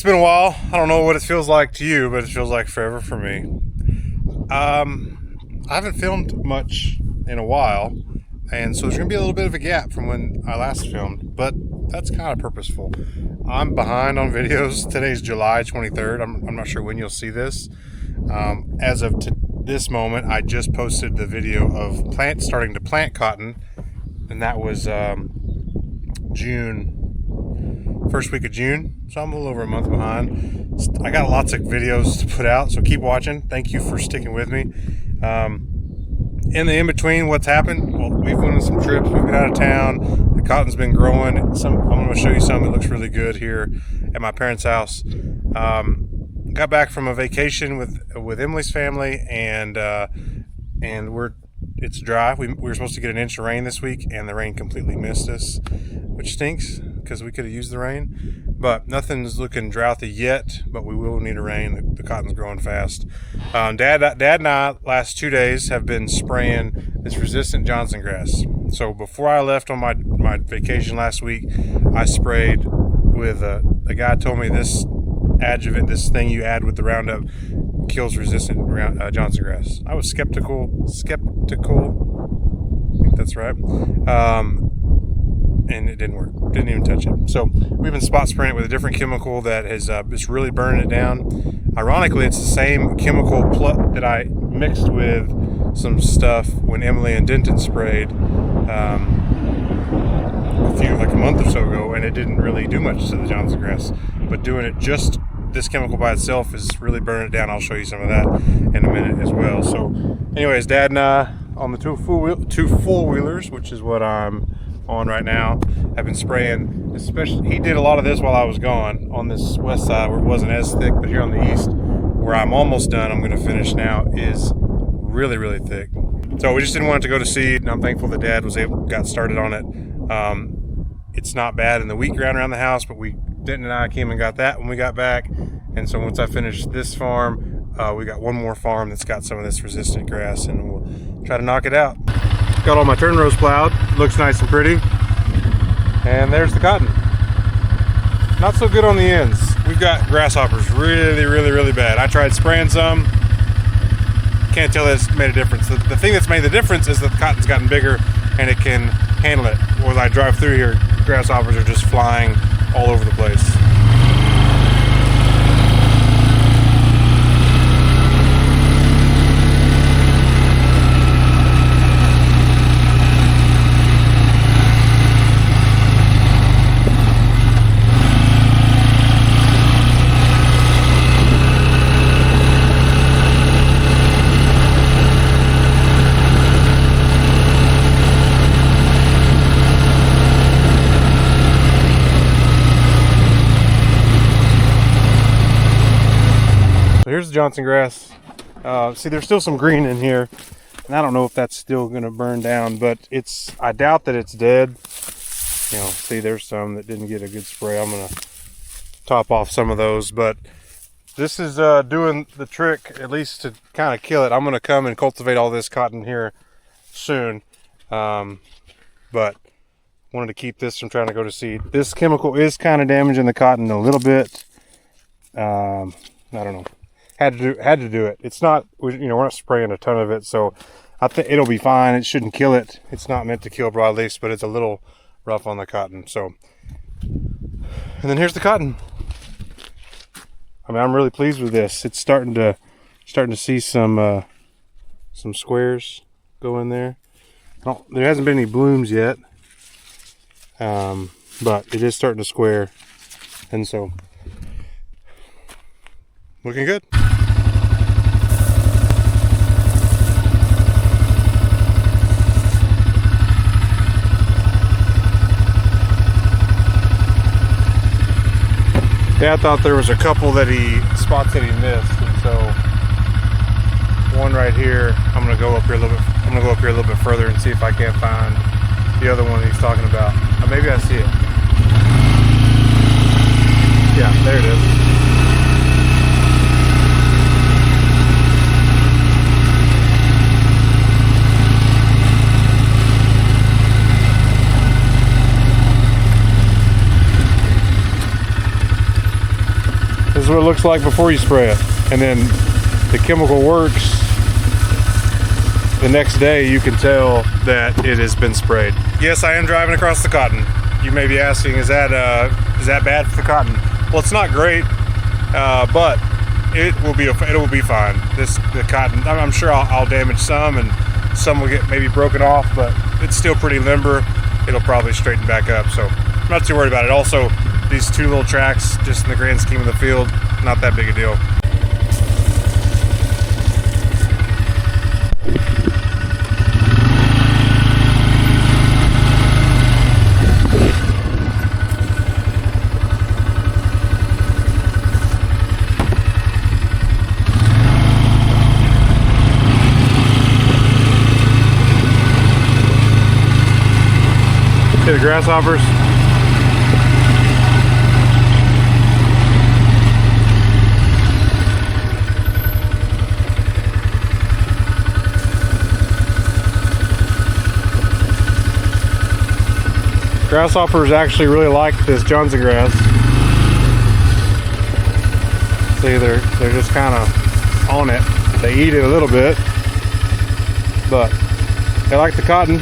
it's been a while. I don't know what it feels like to you, but it feels like forever for me. I haven't filmed much in a while, and so there's going to be a little bit of a gap from when I last filmed, but that's kind of purposeful. I'm behind on videos. Today's July 23rd. I'm not sure when you'll see this. As of this moment, I just posted the video of starting to plant cotton, and that was first week of June, so I'm a little over a month behind. I got lots of videos to put out, so keep watching. Thank you for sticking with me. In the in-between, what's happened? Well, we've went on some trips. We've been out of town. The cotton's been growing. I'm going to show you some. It looks really good here at my parents' house. Got back from a vacation with Emily's family, and it's dry. We were supposed to get an inch of rain this week, and the rain completely missed us, which stinks because we could have used the rain. But nothing's looking drouthy yet, but we will need a rain. The cotton's growing fast. Dad and I, last 2 days, have been spraying this resistant Johnsongrass. So before I left on my vacation last week, I sprayed with a guy told me this adjuvant, this thing you add with the Roundup, kills resistant Johnsongrass. I was skeptical. I think that's right. And it didn't work. Didn't even touch it. So we've been spot spraying it with a different chemical that has just really burning it down. Ironically, it's the same chemical that I mixed with some stuff when Emily and Denton sprayed like a month or so ago, and it didn't really do much to the Johnsongrass. But doing it just this chemical by itself is really burning it down. I'll show you some of that in a minute as well. So anyways, Dad and I on the two four-wheelers, which is what I'm on right now, I've been spraying. Especially, he did a lot of this while I was gone on this west side where it wasn't as thick, but here on the east where I'm almost done, I'm going to finish now, is really, really thick. So we just didn't want it to go to seed, and I'm thankful that Dad got started on it. It's not bad in the wheat ground around the house, but Denton and I came and got that when we got back. And so once I finish this farm, we got one more farm that's got some of this resistant grass, and we'll try to knock it out. Got all my turn rows plowed. Looks nice and pretty. And there's the cotton. Not so good on the ends. We've got grasshoppers really, really, really bad. I tried spraying some. Can't tell that it's made a difference. The thing that's made the difference is that the cotton's gotten bigger and it can handle it. When I drive through here, grasshoppers are just flying all over the place. Here's the Johnsongrass. See, there's still some green in here, and I don't know if that's still going to burn down, but I doubt that it's dead. See, there's some that didn't get a good spray. I'm going to top off some of those, but this is doing the trick, at least to kind of kill it. I'm going to come and cultivate all this cotton here soon, but wanted to keep this from trying to go to seed. This chemical is kind of damaging the cotton a little bit. I don't know. Had to do it. It's not, we're not spraying a ton of it, so I think it'll be fine. It shouldn't kill it. It's not meant to kill broadleafs, but it's a little rough on the cotton. So, and then here's the cotton. I mean, I'm really pleased with this. It's starting to see some squares go in there. There hasn't been any blooms yet, but it is starting to square, and so looking good. Yeah, I thought there was a couple spots that he missed, and so one right here, I'm gonna go up here a little bit further and see if I can't find the other one he's talking about. Maybe I see it. Yeah, there it is. what it looks like before you spray it. And then the chemical works. The next day you can tell that it has been sprayed. Yes, I am driving across the cotton. You may be asking, is that bad for the cotton? Well, it's not great, but it will be fine. The cotton, I'm sure I'll damage some, and some will get maybe broken off, but it's still pretty limber. It'll probably straighten back up, so I'm not too worried about it. Also, these 2 little tracks, just in the grand scheme of the field, not that big a deal. The grasshoppers. Grasshoppers actually really like this Johnsongrass. See, they're just kind of on it. They eat it a little bit, but they like the cotton.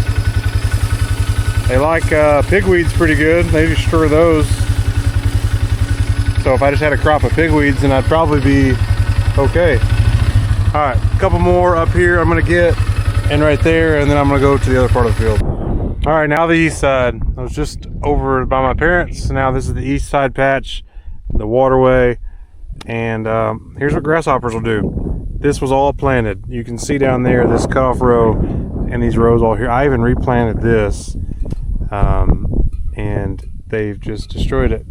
They like pigweeds pretty good. They destroy those. So if I just had a crop of pigweeds, then I'd probably be okay. All right, a couple more up here I'm gonna get, and right there, and then I'm gonna go to the other part of the field. All right, now the east side. I was just over by my parents. Now this is the east side patch, the waterway, and here's what grasshoppers will do. This was all planted. You can see down there this cutoff row and these rows all here. I even replanted this. And they've just destroyed it.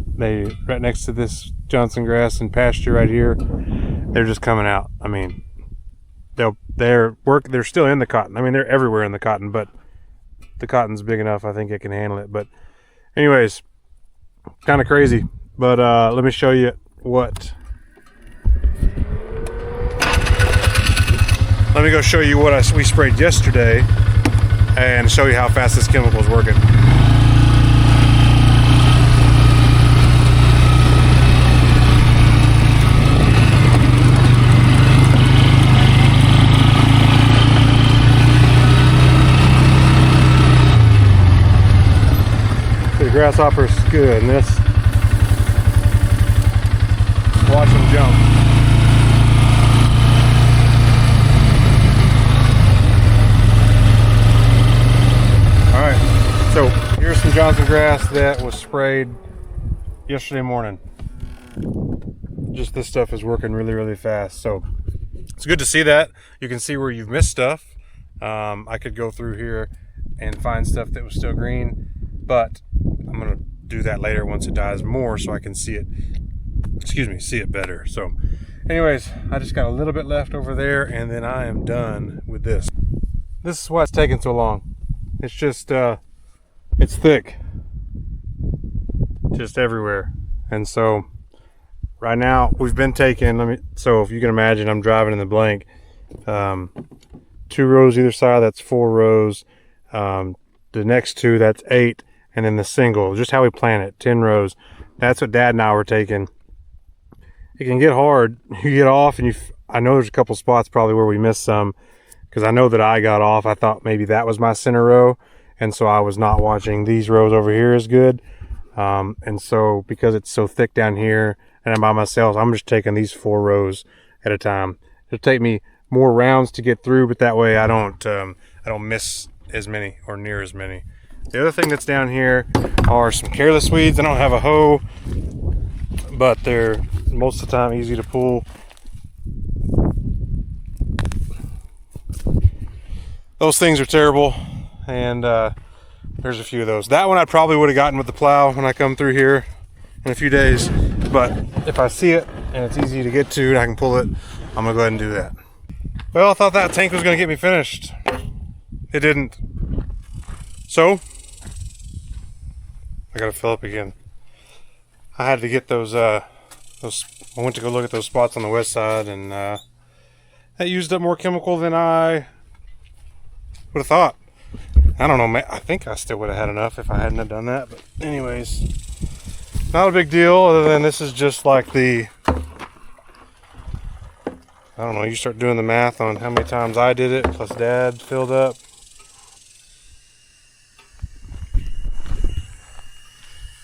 Right next to this Johnsongrass and pasture right here, they're just coming out. I mean, they're still in the cotton. I mean, they're everywhere in the cotton, but the cotton's big enough, I think it can handle it. But anyways, kind of crazy. But let me show you what. Let me go show you what we sprayed yesterday and show you how fast this chemical is working. The grasshopper's good, and this, watch them jump. Alright, so here's some Johnsongrass that was sprayed yesterday morning. Just this stuff is working really, really fast. So it's good to see that. You can see where you've missed stuff. I could go through here and find stuff that was still green, but I'm gonna do that later once it dies more so I can see it, see it better. So anyways, I just got a little bit left over there, and then I am done with this. This is why it's taking so long. It's just, it's thick, just everywhere. And so right now we've been taking, so if you can imagine, I'm driving in the blank, 2 rows either side, that's 4 rows. The next 2, that's 8. And then the single, just how we plan it, 10 rows. That's what Dad and I were taking. It can get hard. You get off, and I know there's a couple spots probably where we missed some, because I know that I got off. I thought maybe that was my center row, and so I was not watching these rows over here as good. And so because it's so thick down here, and I'm by myself, I'm just taking these 4 rows at a time. It'll take me more rounds to get through, but that way I don't miss as many or near as many. The other thing that's down here are some careless weeds. I don't have a hoe, but they're most of the time easy to pull. Those things are terrible, and there's a few of those. That one I probably would have gotten with the plow when I come through here in a few days, but if I see it and it's easy to get to and I can pull it, I'm gonna go ahead and do that. Well, I thought that tank was gonna get me finished. It didn't. So I gotta fill up again. I had to get those. I went to go look at those spots on the west side, and that used up more chemical than I would have thought. I don't know. I think I still would have had enough if I hadn't have done that. But anyways, not a big deal. Other than this is just like the I don't know, you start doing the math on how many times I did it, plus Dad filled up.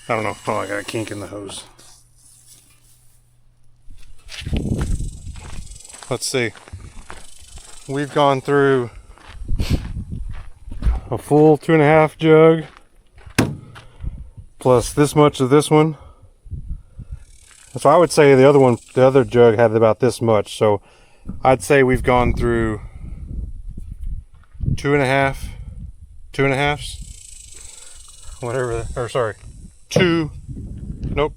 I don't know. Oh, I got a kink in the hose. Let's see. We've gone through a full 2.5 jug, plus this much of this one. So I would say the other jug had about this much. So I'd say we've gone through 2.5s, whatever, or sorry, 1.5,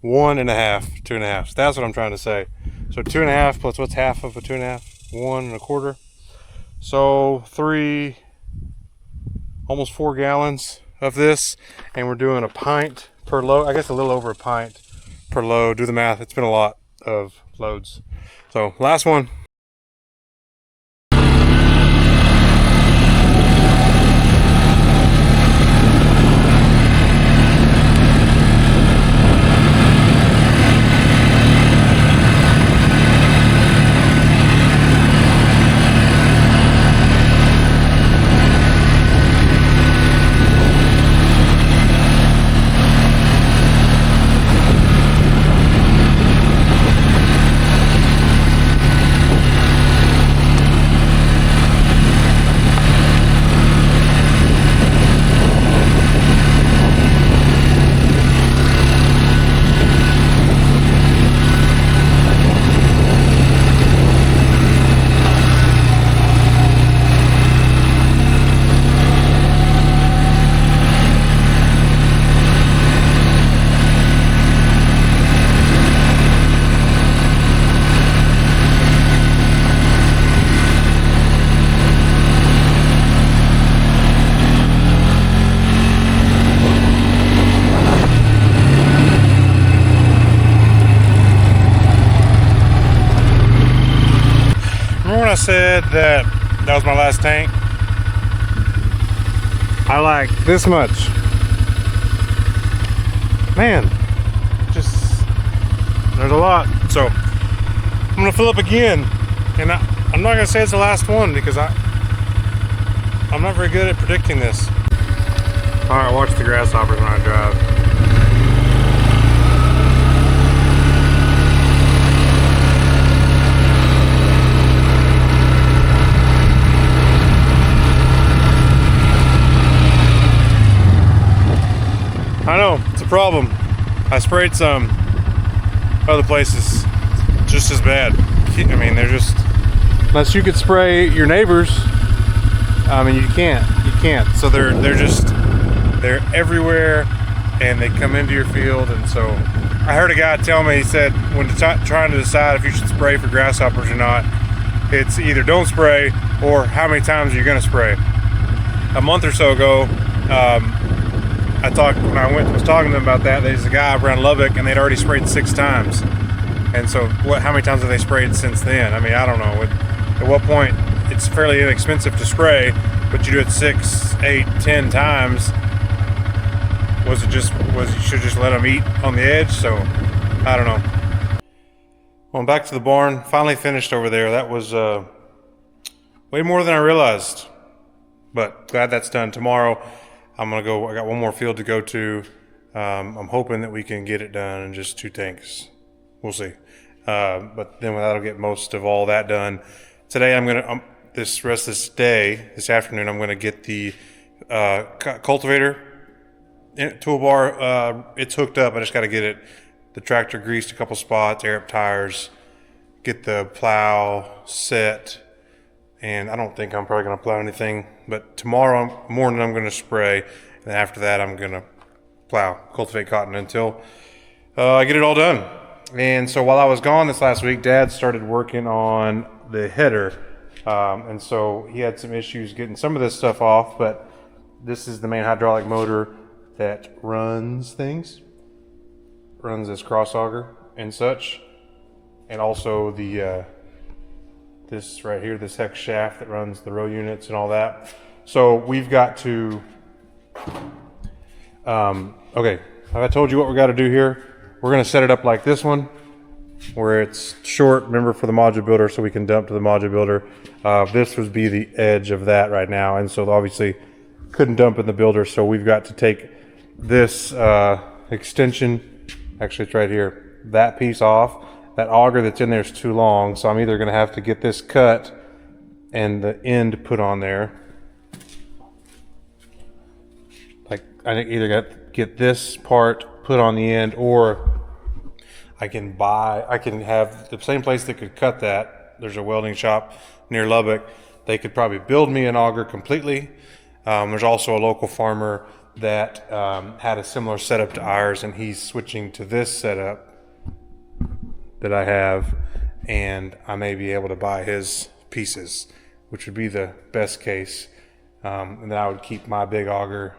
2.5s. That's what I'm trying to say. So 2.5 plus what's half of a 2.5? 1.25. So 3, almost 4 gallons of this, and we're doing a pint per load. I guess a little over a pint per load. Do the math. It's been a lot of loads. So last one. I said that was my last tank. I like this much. Man, just there's a lot. So I'm gonna fill up again, and I'm not gonna say it's the last one because I'm not very good at predicting this. All right, watch the grasshoppers when I drive. I know, it's a problem. I sprayed some other places just as bad. I mean, they're just, unless you could spray your neighbors, I mean, you can't. So they're everywhere, and they come into your field. And so I heard a guy tell me, he said, when trying to decide if you should spray for grasshoppers or not, it's either don't spray or how many times are you gonna spray. A month or so ago, when I was talking to them about that, there's a guy around Lubbock, and they'd already sprayed 6 times. And so how many times have they sprayed since then? I mean, I don't know. At what point, it's fairly inexpensive to spray, but you do it 6, 8, 10 times. You should just let them eat on the edge? So, I don't know. Well, back to the barn. Finally finished over there. That was way more than I realized. But glad that's done. Tomorrow, I'm gonna go. I got one more field to go to. I'm hoping that we can get it done in just 2 tanks. We'll see. But then that'll get most of all that done. Today I'm gonna this afternoon I'm gonna get the cultivator toolbar. It's hooked up. I just got to get the tractor greased a couple spots, air up tires, get the plow set. And I don't think I'm probably going to plow anything, but tomorrow morning I'm going to spray, and after that I'm going to cultivate cotton until I get it all done. And so while I was gone this last week, Dad started working on the header, and so he had some issues getting some of this stuff off, but this is the main hydraulic motor that runs this crossauger and such, and also the this right here, this hex shaft that runs the row units and all that. So we've got to, okay, have I told you what we got to do here? We're going to set it up like this one, where it's short, remember, for the module builder, so we can dump to the module builder. This would be the edge of that right now, and so obviously couldn't dump in the builder, so we've got to take this extension, actually it's right here, that piece off. That auger that's in there is too long, so I'm either going to have to get this cut and the end put on there. Like, I think either got to get this part put on the end, or I can have the same place that could cut that. There's a welding shop near Lubbock. They could probably build me an auger completely. There's also a local farmer that had a similar setup to ours, and he's switching to this setup that I have, and I may be able to buy his pieces, which would be the best case. And then I would keep my big auger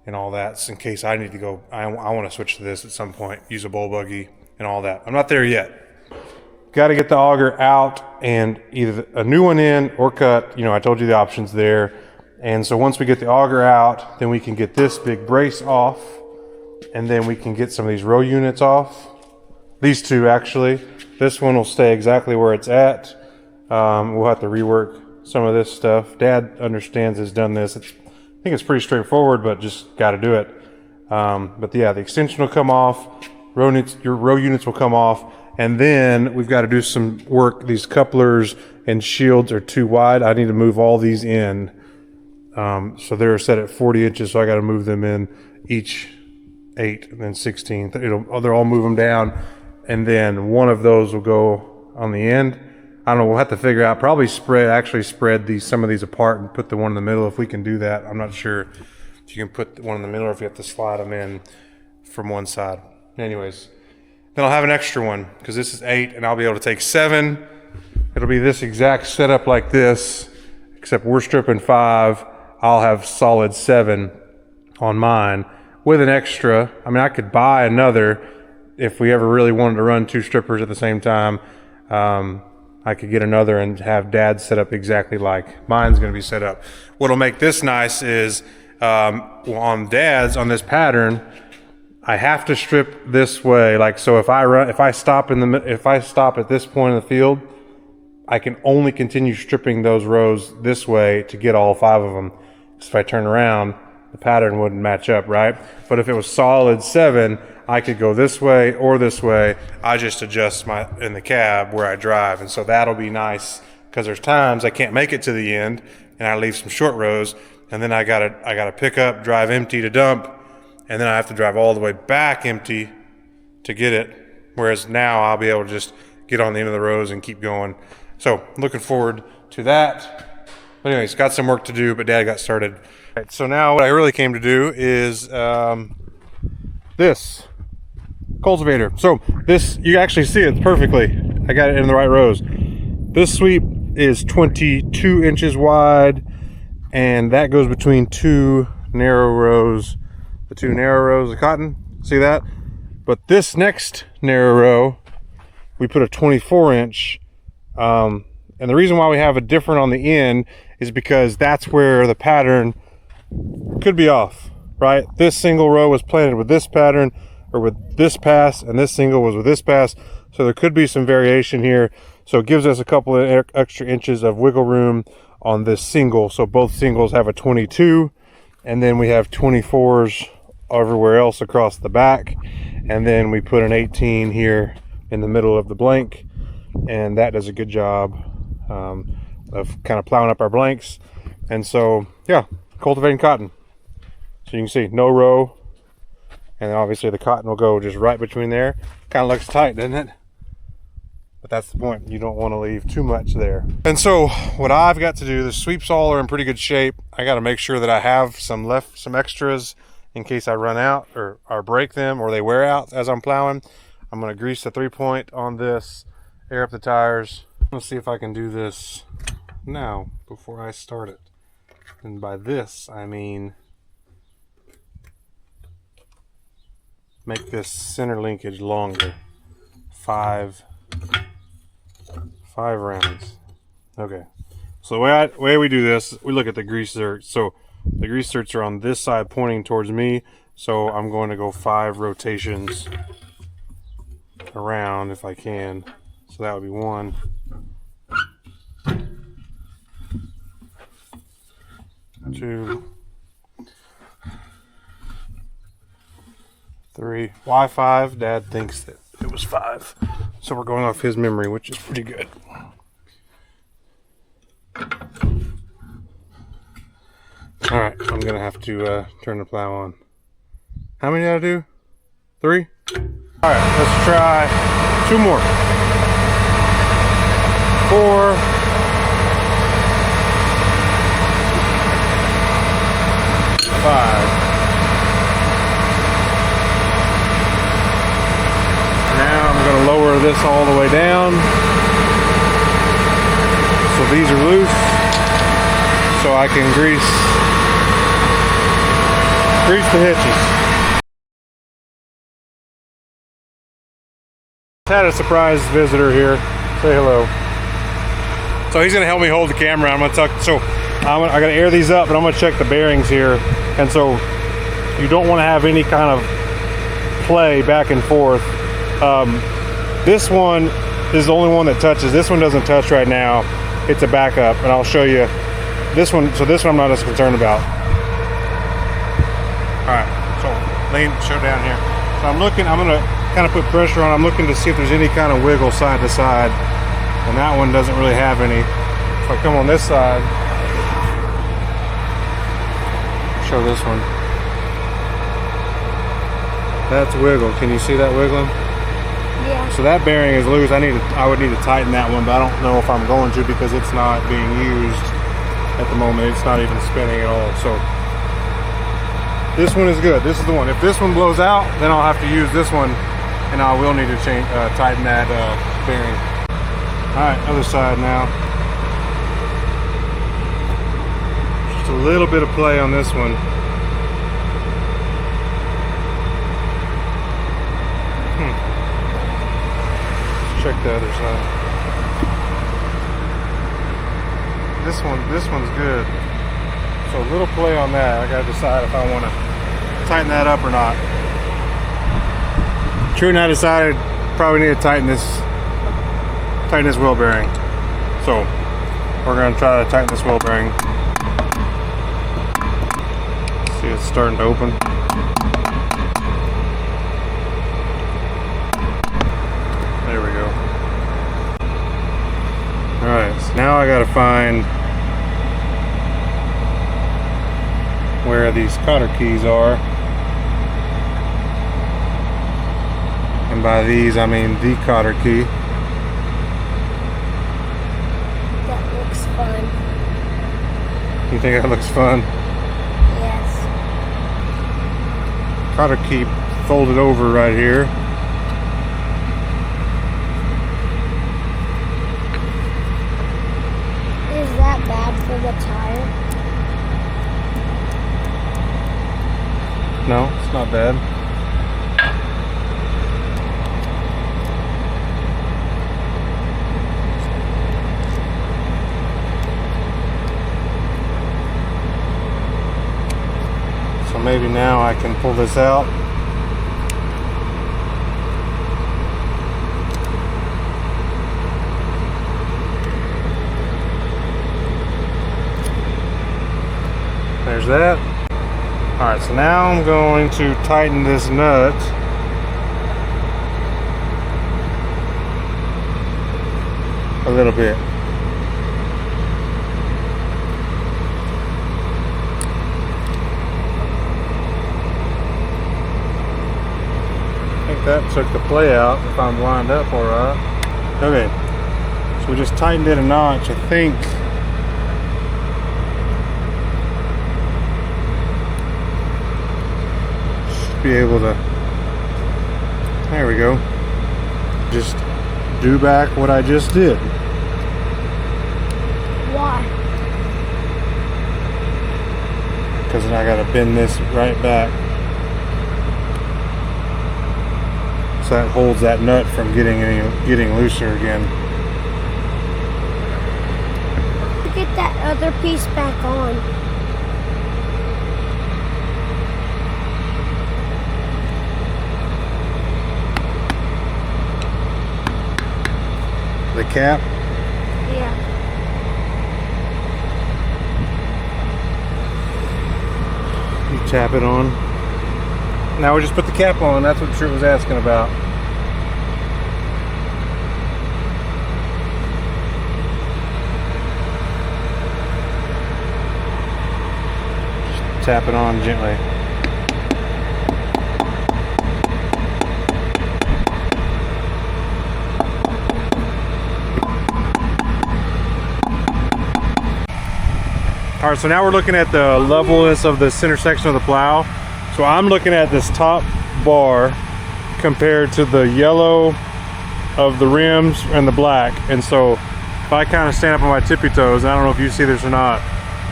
and all that, so in case I need to go, I want to switch to this at some point, use a bull buggy and all that. I'm not there yet. Got to get the auger out and either a new one in or cut. You know, I told you the options there. And so once we get the auger out, then we can get this big brace off, and then we can get some of these row units off. These two, actually. This one will stay exactly where it's at. We'll have to rework some of this stuff. Dad understands, has done this. I think it's pretty straightforward, but just got to do it. But yeah, the extension will come off. Your row units will come off. And then we've got to do some work. These couplers and shields are too wide. I need to move all these in. So they're set at 40 inches, so I got to move them in each 8 and then 16. They'll all move them down, and then one of those will go on the end. I don't know, we'll have to figure out, probably actually spread some of these apart and put the one in the middle if we can do that. I'm not sure if you can put the one in the middle or if you have to slide them in from one side. Anyways, then I'll have an extra one because this is 8 and I'll be able to take 7. It'll be this exact setup like this, except we're stripping 5. I'll have solid 7 on mine with an extra. I mean, I could buy another if we ever really wanted to run 2 strippers at the same time. I could get another and have Dad set up exactly like mine's going to be set up. What'll make this nice is on Dad's, on this pattern, I have to strip this way. Like, so if I stop at this point in the field, I can only continue stripping those rows this way to get all 5 of them. So if I turn around, the pattern wouldn't match up, right? But if it was solid 7, I could go this way or this way. I just adjust in the cab where I drive, and so that'll be nice because there's times I can't make it to the end, and I leave some short rows, and then I gotta pick up, drive empty to dump, and then I have to drive all the way back empty to get it. Whereas now I'll be able to just get on the end of the rows and keep going. So looking forward to that. But anyways, got some work to do, but Dad got started. All right, so now what I really came to do is this cultivator. So this, you actually see it perfectly. I got it in the right rows. This sweep is 22 inches wide, and that goes between 2 narrow rows, the 2 narrow rows of cotton. See that? But this next narrow row, we put a 24 inch. And the reason why we have a different on the end is because that's where the pattern could be off, right? This single row was planted with this pattern or with this pass, and this single was with this pass. So there could be some variation here. So it gives us a couple of extra inches of wiggle room on this single. So both singles have a 22, and then we have 24s everywhere else across the back. And then we put an 18 here in the middle of the blank, and that does a good job of kind of plowing up our blanks. And so, yeah, cultivating cotton. So you can see no row, and then obviously the cotton will go just right between there. Kind of looks tight, doesn't it? But that's the point. You don't want to leave too much there. And so what I've got to do, the sweeps all are in pretty good shape. I got to make sure that I have some extras in case I run out or break them or they wear out as I'm plowing. I'm going to grease the 3-point on this, air up the tires. Let's see if I can do this now before I start it. And by this, I mean make this center linkage longer. 5 rounds. Okay. So the way we do this, we look at the grease zerks. So the grease zerks are on this side pointing towards me. So I'm going to go 5 rotations around if I can. So that would be 1, 2, 3. Why 5? Dad thinks that it was 5. So we're going off his memory, which is pretty good. Alright, I'm going to have to turn the plow on. How many did I do? 3? Alright, let's try 2 more. 4. 5. Now I'm going to lower this all the way down. So these are loose. So I can grease the hitches. Had a surprise visitor here. Say hello. So he's going to help me hold the camera. I'm going to tuck. So I got to air these up, but I'm going to check the bearings here. And so you don't want to have any kind of play back and forth. This one is the only one that touches. This one doesn't touch right now. It's a backup, and I'll show you this one. So this one I'm not as concerned about. All right, so show down here. So I'm going to kind of put pressure on. I'm looking to see if there's any kind of wiggle side to side, and that one doesn't really have any. If I come on this side, show this one. That's wiggle. Can you see that wiggling? Yeah. So that bearing is loose. I would need to tighten that one, but I don't know if I'm going to because it's not being used at the moment. It's not even spinning at all. So this one is good. This is the one. If this one blows out, then I'll have to use this one, and I will need to tighten that bearing. All right, other side now. Just a little bit of play on this one. Check the other side. This one's good. So a little play on that. I gotta decide if I want to tighten that up or not. True, and I decided probably need to tighten this wheel bearing. So we're gonna try to tighten this wheel bearing. See, it's starting to open. There we go. Alright, so now I gotta find where these cotter keys are. And by these I mean the cotter key. That looks fun. You think that looks fun? Yes. Cotter key folded over right here. Is that bad for the tire? No, it's not bad. So maybe now I can pull this out. There's that. Alright, so now I'm going to tighten this nut. A little bit. I think that took the play out if I'm lined up alright. Okay, so we just tightened it a notch, I think. Be able to, there we go, just do back what I just did. Why? Because then I got to bend this right back so that holds that nut from getting looser again. Get that other piece back on. cap? Yeah. You tap it on. Now we just put the cap on. That's what Trent was asking about. Just tap it on gently. All right, so now we're looking at the levelness of this center section of the plow. So I'm looking at this top bar compared to the yellow of the rims and the black. And so if I kind of stand up on my tippy toes, I don't know if you see this or not,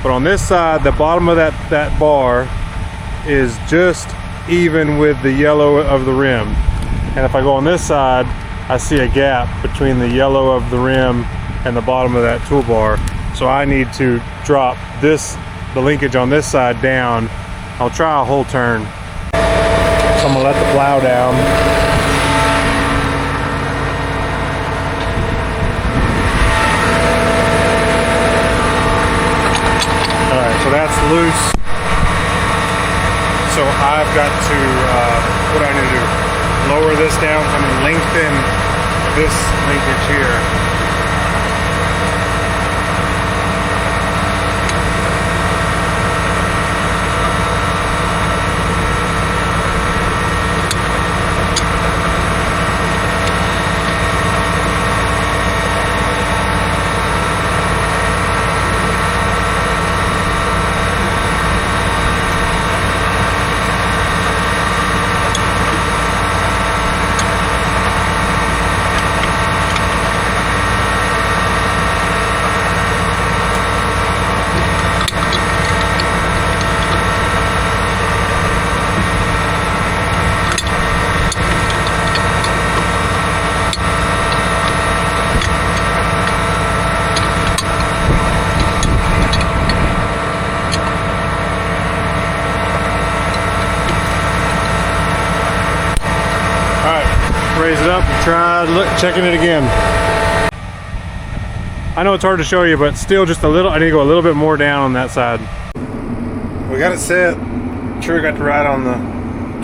but on this side, the bottom of that bar is just even with the yellow of the rim. And if I go on this side, I see a gap between the yellow of the rim and the bottom of that toolbar. So I need to drop the linkage on this side down. I'll try a whole turn. So I'm gonna let the plow down. All right, so that's loose. So I've got to, what do I need to do? Lower this down, I'm gonna lengthen this linkage here. Raise it up and try checking it again. I know it's hard to show you, but still just a little, I need to go a little bit more down on that side. We got it set. Sure got to ride on the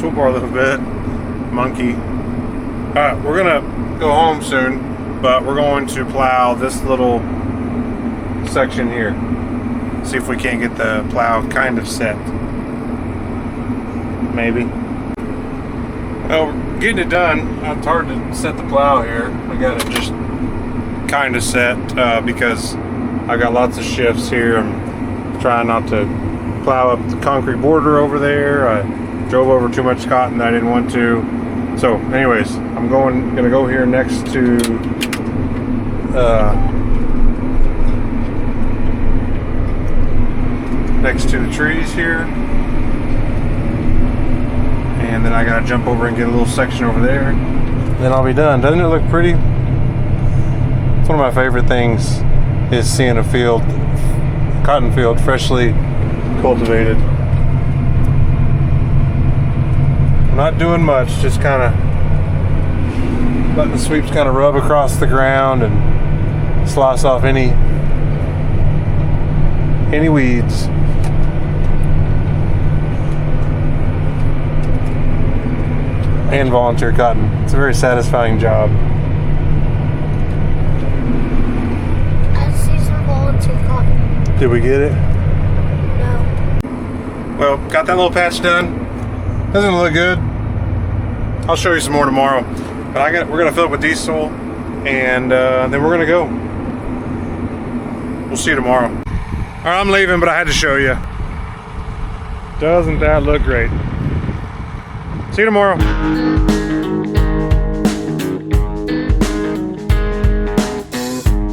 toolbar a little bit. Monkey. Alright, we're gonna go home soon, but we're going to plow this little section here. See if we can't get the plow kind of set. Maybe. Well, we're getting it done. It's hard to set the plow here. I got it just kind of set because I got lots of shifts here. I'm trying not to plow up the concrete border over there. I drove over too much cotton that I didn't want to. So anyways, I'm gonna go here next to the trees here. And then I gotta jump over and get a little section over there. Then I'll be done. Doesn't it look pretty? It's one of my favorite things is seeing a field, cotton field, freshly cultivated. I'm not doing much, just kind of letting the sweeps kind of rub across the ground and slice off any weeds. And volunteer cotton. It's a very satisfying job. I see some volunteer cotton. Did we get it? No. Well, got that little patch done. Doesn't it look good? I'll show you some more tomorrow. But we're gonna fill it with diesel, and then we're gonna go. We'll see you tomorrow. All right, I'm leaving, but I had to show you. Doesn't that look great? See you tomorrow.